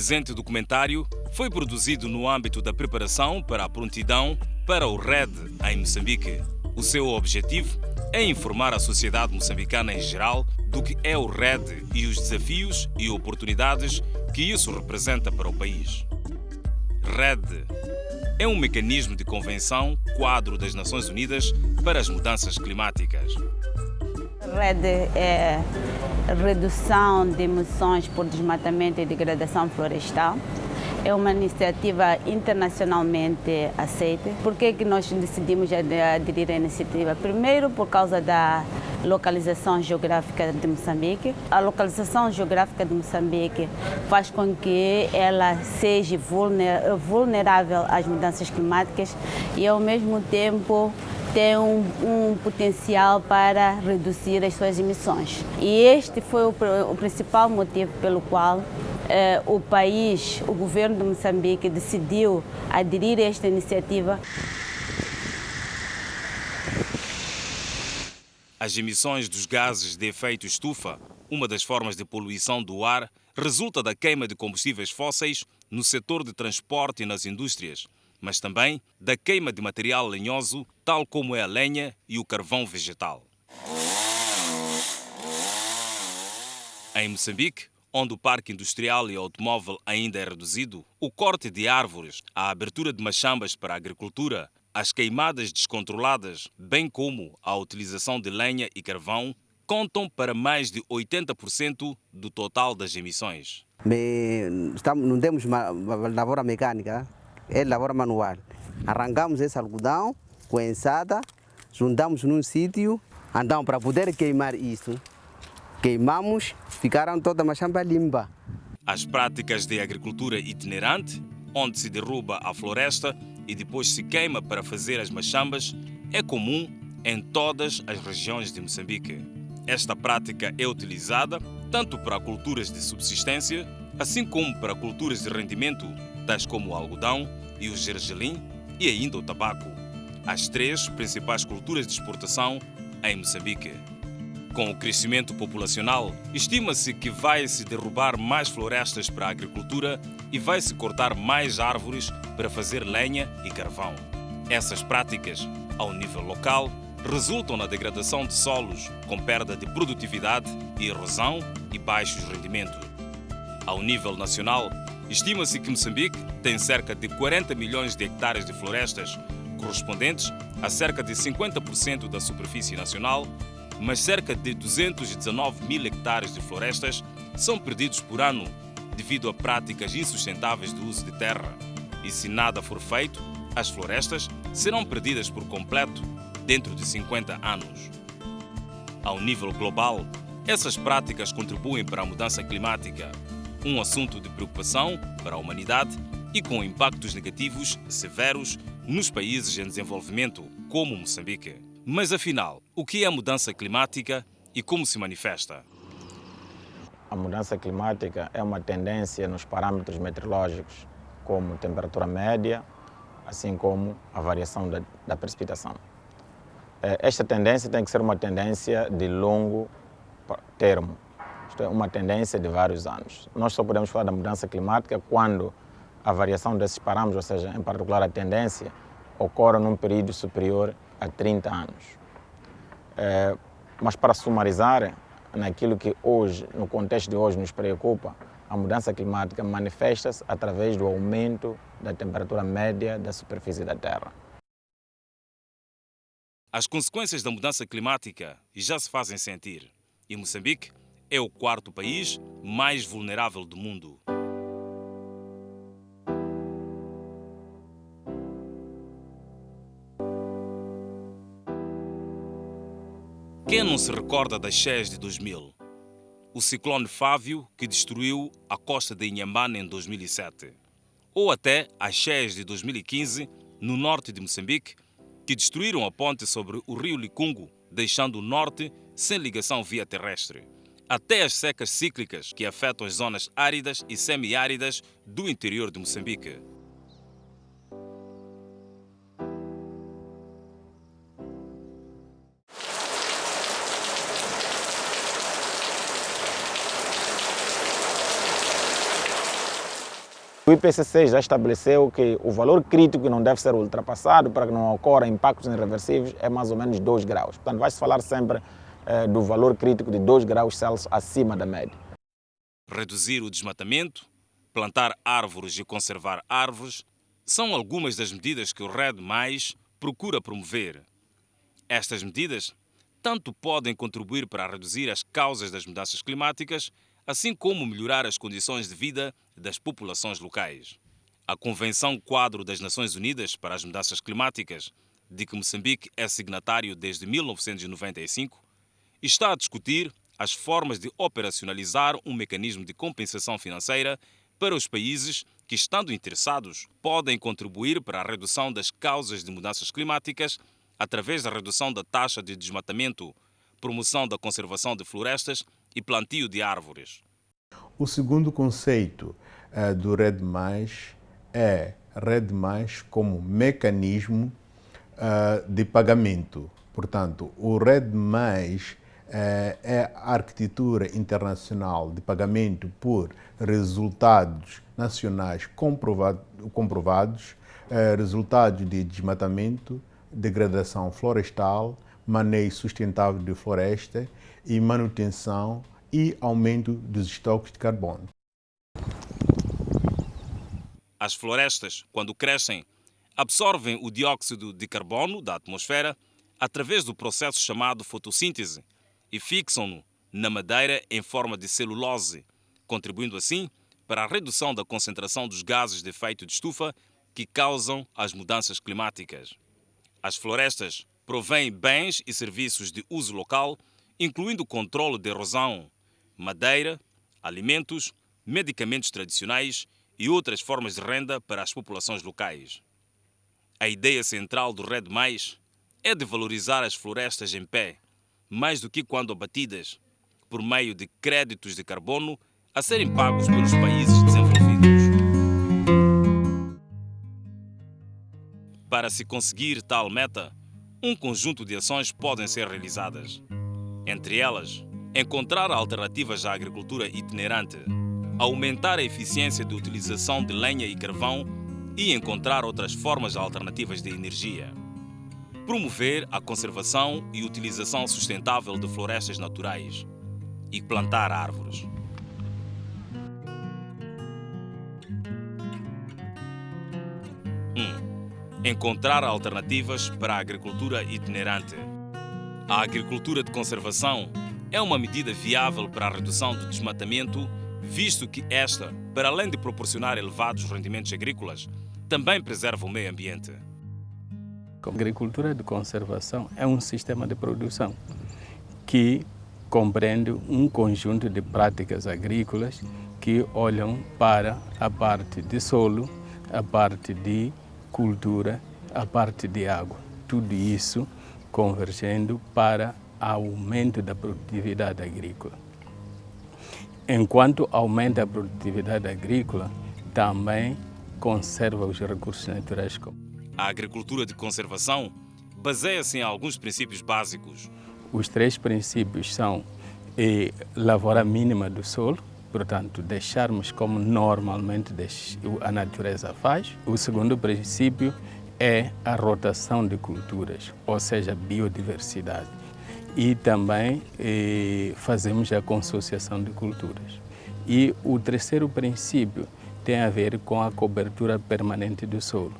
presente documentário foi produzido no âmbito da preparação para a prontidão para o RED em Moçambique. O seu objetivo é informar a sociedade moçambicana em geral do que é o RED e os desafios e oportunidades que isso representa para o país. RED é um mecanismo de convenção quadro das Nações Unidas para as mudanças climáticas. RED é redução de emissões por desmatamento e degradação florestal. É uma iniciativa internacionalmente aceita. Por que nós decidimos aderir à iniciativa? Primeiro, por causa da localização geográfica de Moçambique. A localização geográfica de Moçambique faz com que ela seja vulnerável às mudanças climáticas e, ao mesmo tempo, tem um potencial para reduzir as suas emissões. E este foi o principal motivo pelo qual o país, o governo de Moçambique, decidiu aderir a esta iniciativa. As emissões dos gases de efeito estufa, uma das formas de poluição do ar, resulta da queima de combustíveis fósseis no setor de transporte e nas indústrias, mas também da queima de material lenhoso, tal como é a lenha e o carvão vegetal. Em Moçambique, onde o parque industrial e automóvel ainda é reduzido, o corte de árvores, a abertura de machambas para a agricultura, as queimadas descontroladas, bem como a utilização de lenha e carvão, contam para mais de 80% do total das emissões. Não temos lavoura mecânica, é lavoura manual. Arrancamos esse algodão com a enxada, juntamos num sítio, então para poder queimar isso, queimamos, ficaram toda a machamba limpa. As práticas de agricultura itinerante, onde se derruba a floresta e depois se queima para fazer as machambas, é comum em todas as regiões de Moçambique. Esta prática é utilizada tanto para culturas de subsistência, assim como para culturas de rendimento, tais como o algodão e o gergelim e ainda o tabaco, as três principais culturas de exportação em Moçambique. Com o crescimento populacional, estima-se que vai-se derrubar mais florestas para a agricultura e vai-se cortar mais árvores para fazer lenha e carvão. Essas práticas, ao nível local, resultam na degradação de solos, com perda de produtividade, erosão e baixos rendimentos. Ao nível nacional, estima-se que Moçambique tem cerca de 40 milhões de hectares de florestas, correspondentes a cerca de 50% da superfície nacional, mas cerca de 219 mil hectares de florestas são perdidos por ano devido a práticas insustentáveis de uso de terra. E se nada for feito, as florestas serão perdidas por completo dentro de 50 anos. Ao nível global, essas práticas contribuem para a mudança climática, um assunto de preocupação para a humanidade e com impactos negativos severos nos países em desenvolvimento, como Moçambique. Mas afinal, o que é a mudança climática e como se manifesta? A mudança climática é uma tendência nos parâmetros meteorológicos, como temperatura média, assim como a variação da precipitação. Esta tendência tem que ser uma tendência de longo termo, isto é, uma tendência de vários anos. Nós só podemos falar da mudança climática quando a variação desses parâmetros, ou seja, em particular a tendência, ocorre num período superior a 30 anos. Mas para sumarizar, naquilo que hoje, no contexto de hoje, nos preocupa, a mudança climática manifesta-se através do aumento da temperatura média da superfície da Terra. As consequências da mudança climática já se fazem sentir, e Moçambique é o quarto país mais vulnerável do mundo. Quem não se recorda das cheias de 2000? O ciclone Fávio, que destruiu a costa de Inhambane em 2007. Ou até as cheias de 2015, no norte de Moçambique, que destruíram a ponte sobre o rio Licungo, deixando o norte sem ligação via terrestre. Até as secas cíclicas que afetam as zonas áridas e semiáridas do interior de Moçambique. O IPCC já estabeleceu que o valor crítico não deve ser ultrapassado para que não ocorra impactos irreversíveis é mais ou menos 2 graus. Portanto, vai-se falar sempre do valor crítico de 2 graus Celsius acima da média. Reduzir o desmatamento, plantar árvores e conservar árvores são algumas das medidas que o REDD+ procura promover. Estas medidas tanto podem contribuir para reduzir as causas das mudanças climáticas, assim como melhorar as condições de vida das populações locais. A Convenção Quadro das Nações Unidas para as Mudanças Climáticas, de que Moçambique é signatário desde 1995, está a discutir as formas de operacionalizar um mecanismo de compensação financeira para os países que, estando interessados, podem contribuir para a redução das causas de mudanças climáticas através da redução da taxa de desmatamento, promoção da conservação de florestas e plantio de árvores. O segundo conceito do REDD+ é REDD+ como mecanismo de pagamento. Portanto, o REDD+ é a arquitetura internacional de pagamento por resultados nacionais comprovados, resultados de desmatamento, degradação florestal, manejo sustentável de floresta e manutenção e aumento dos estoques de carbono. As florestas, quando crescem, absorvem o dióxido de carbono da atmosfera através do processo chamado fotossíntese e fixam-no na madeira em forma de celulose, contribuindo assim para a redução da concentração dos gases de efeito de estufa que causam as mudanças climáticas. As florestas provêm bens e serviços de uso local, incluindo o controle de erosão, madeira, alimentos, medicamentos tradicionais e outras formas de renda para as populações locais. A ideia central do REDD+ é de valorizar as florestas em pé, mais do que quando abatidas, por meio de créditos de carbono a serem pagos pelos países desenvolvidos. Para se conseguir tal meta, um conjunto de ações podem ser realizadas. Entre elas, encontrar alternativas à agricultura itinerante, aumentar a eficiência de utilização de lenha e carvão e encontrar outras formas alternativas de energia. Promover a conservação e utilização sustentável de florestas naturais e plantar árvores. Encontrar alternativas para a agricultura itinerante. A agricultura de conservação é uma medida viável para a redução do desmatamento, visto que esta, para além de proporcionar elevados rendimentos agrícolas, também preserva o meio ambiente. A agricultura de conservação é um sistema de produção que compreende um conjunto de práticas agrícolas que olham para a parte de solo, a parte de cultura, a parte de água. Tudo isso convergendo para aumento da produtividade agrícola. Enquanto aumenta a produtividade agrícola, também conserva os recursos naturais. A agricultura de conservação baseia-se em alguns princípios básicos. Os 3 princípios são a lavoura mínima do solo, portanto, deixarmos como normalmente a natureza faz. O segundo princípio é a rotação de culturas, ou seja, biodiversidade. E também fazemos a consociação de culturas. E o terceiro princípio tem a ver com a cobertura permanente do solo.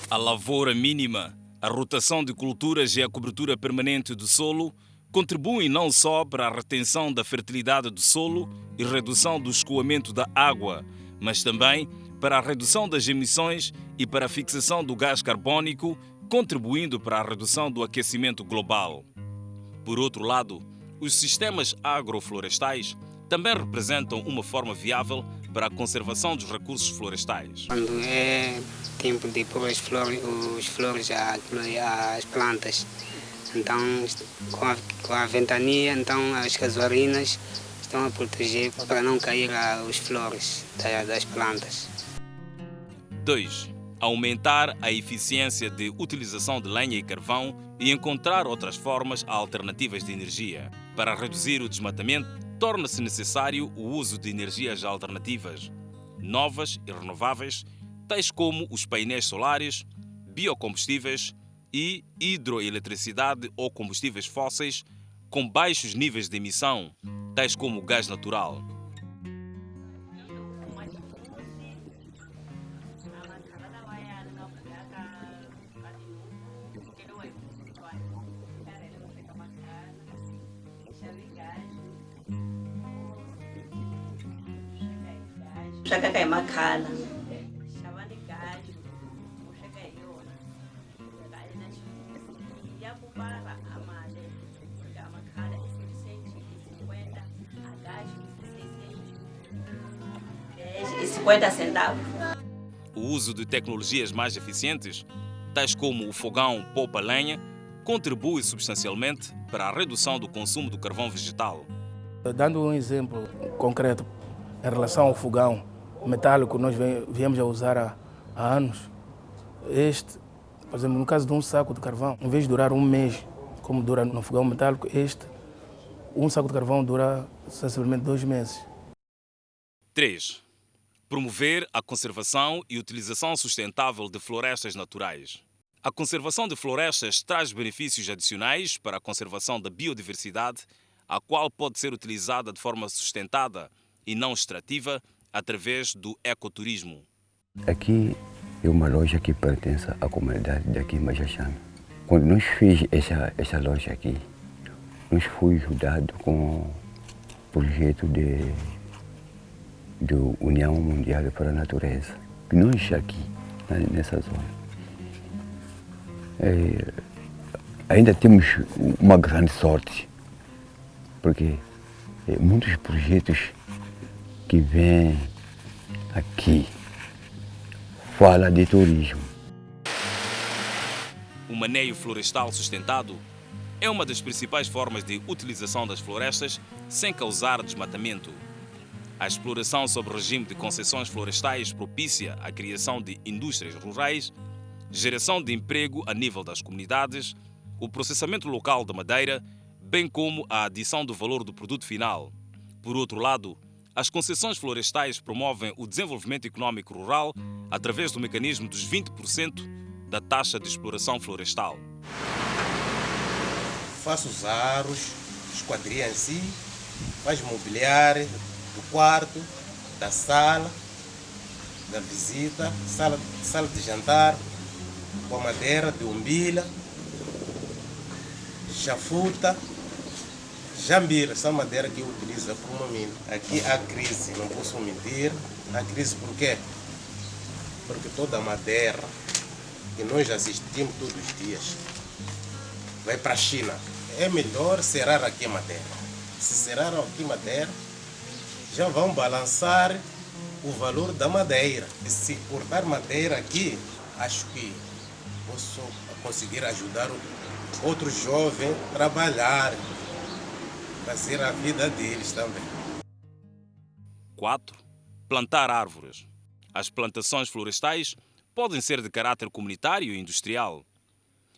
A lavoura mínima, a rotação de culturas e a cobertura permanente do solo contribuem não só para a retenção da fertilidade do solo e redução do escoamento da água, mas também para a redução das emissões e para a fixação do gás carbônico, contribuindo para a redução do aquecimento global. Por outro lado, os sistemas agroflorestais também representam uma forma viável para a conservação dos recursos florestais. Quando é tempo de pôr as flores às plantas, então com a ventania, então as casuarinas estão a proteger para não cair as flores das plantas. 2. Aumentar a eficiência de utilização de lenha e carvão e encontrar outras formas alternativas de energia. Para reduzir o desmatamento, torna-se necessário o uso de energias alternativas. novas e renováveis, tais como os painéis solares, biocombustíveis e hidroeletricidade ou combustíveis fósseis com baixos níveis de emissão, tais como o gás natural. E 50 centavos. O uso de tecnologias mais eficientes, tais como o fogão poupa-lenha, contribui substancialmente para a redução do consumo do carvão vegetal. Dando um exemplo concreto em relação ao fogão metálico que nós viemos a usar há anos, por exemplo, no caso de um saco de carvão, em vez de durar um mês, como dura no fogão metálico, um saco de carvão dura sensivelmente 2 meses. 3. Promover a conservação e utilização sustentável de florestas naturais. A conservação de florestas traz benefícios adicionais para a conservação da biodiversidade, a qual pode ser utilizada de forma sustentada e não extrativa através do ecoturismo. Aqui é uma loja que pertence à comunidade daqui em Majachano. Quando nós fizemos essa loja aqui, nós fomos ajudados com o projeto da União Mundial para a Natureza. Nós aqui, nessa zona, ainda temos uma grande sorte, porque muitos projetos que vêm aqui falam de turismo. O manejo florestal sustentado é uma das principais formas de utilização das florestas sem causar desmatamento. A exploração sob o regime de concessões florestais propicia a criação de indústrias rurais, geração de emprego a nível das comunidades, o processamento local da madeira, bem como a adição do valor do produto final. Por outro lado, as concessões florestais promovem o desenvolvimento econômico rural através do mecanismo dos 20% da taxa de exploração florestal. Faço os aros, esquadria em si, faz mobiliário do quarto, da sala, da visita, sala de jantar, com a madeira de umbilha, chafuta, jambira, essa madeira que eu utilizo para uma mina. Aqui há crise, não posso mentir. Há crise por quê? Porque toda a madeira que nós assistimos todos os dias vai para a China. É melhor serar aqui a madeira. Se serar aqui a madeira, já vão balançar o valor da madeira. E se cortar madeira aqui, acho que posso conseguir ajudar outros jovens a trabalhar, fazer a vida deles também. 4. Plantar árvores. As plantações florestais podem ser de caráter comunitário e industrial.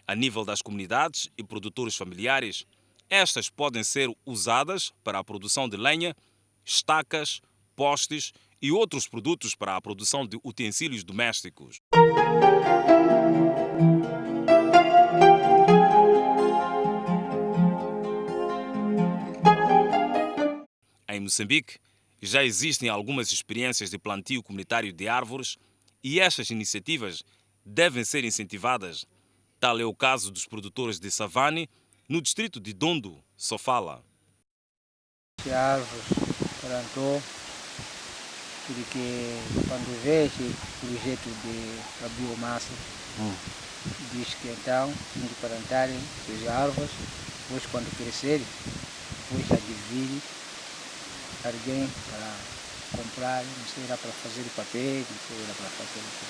A nível das comunidades e produtores familiares, estas podem ser usadas para a produção de lenha, estacas, postes e outros produtos para a produção de utensílios domésticos. Em Moçambique, já existem algumas experiências de plantio comunitário de árvores e estas iniciativas devem ser incentivadas. Tal é o caso dos produtores de Savane, no distrito de Dondo, Sofala. As árvores plantou, porque quando vê esse projeto de biomassa, diz que então tem que plantarem as árvores, depois quando crescerem, depois já divide alguém para comprar, não sei, era para fazer papel, não sei, era para fazer o quê.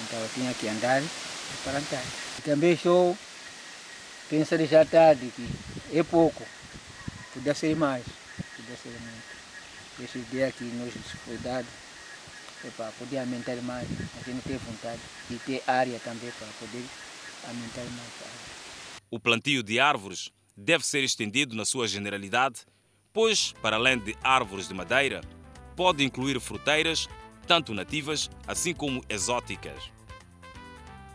Então eu tinha que andar e plantar. E também estou pensando já tarde que é pouco, podia ser mais, podia ser muito. Essa ideia que nos foi dada é para poder aumentar mais, a gente tem vontade e ter área também para poder aumentar mais. O plantio de árvores deve ser estendido na sua generalidade, pois, para além de árvores de madeira, pode incluir fruteiras tanto nativas assim como exóticas.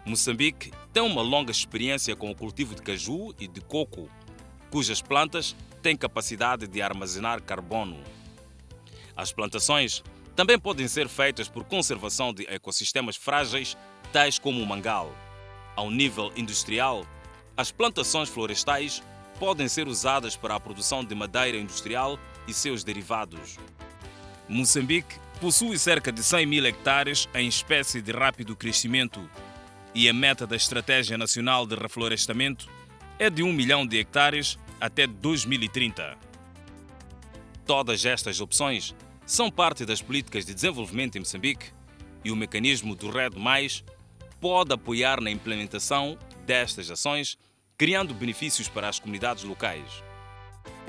Moçambique tem uma longa experiência com o cultivo de caju e de coco, cujas plantas têm capacidade de armazenar carbono. As plantações também podem ser feitas por conservação de ecossistemas frágeis, tais como o mangal. Ao nível industrial, as plantações florestais podem ser usadas para a produção de madeira industrial e seus derivados. Moçambique possui cerca de 100 mil hectares em espécie de rápido crescimento e a meta da Estratégia Nacional de Reflorestamento é de 1 milhão de hectares até 2030. Todas estas opções são parte das políticas de desenvolvimento em Moçambique e o mecanismo do REDD+, pode apoiar na implementação destas ações, criando benefícios para as comunidades locais.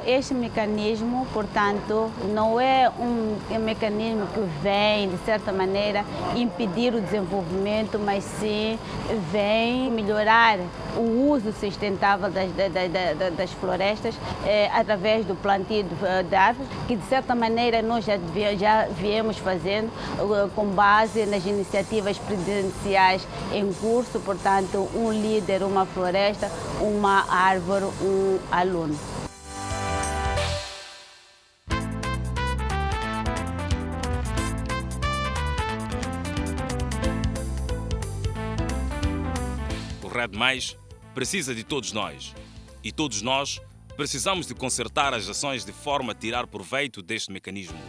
Este mecanismo, portanto, não é um mecanismo que vem, de certa maneira, impedir o desenvolvimento, mas sim vem melhorar o uso sustentável das florestas através do plantio de árvores, que de certa maneira nós já viemos fazendo com base nas iniciativas presidenciais em curso, portanto, um líder, uma floresta, uma árvore, um aluno. O REDD+, precisa de todos nós. E todos nós precisamos de concertar as ações de forma a tirar proveito deste mecanismo.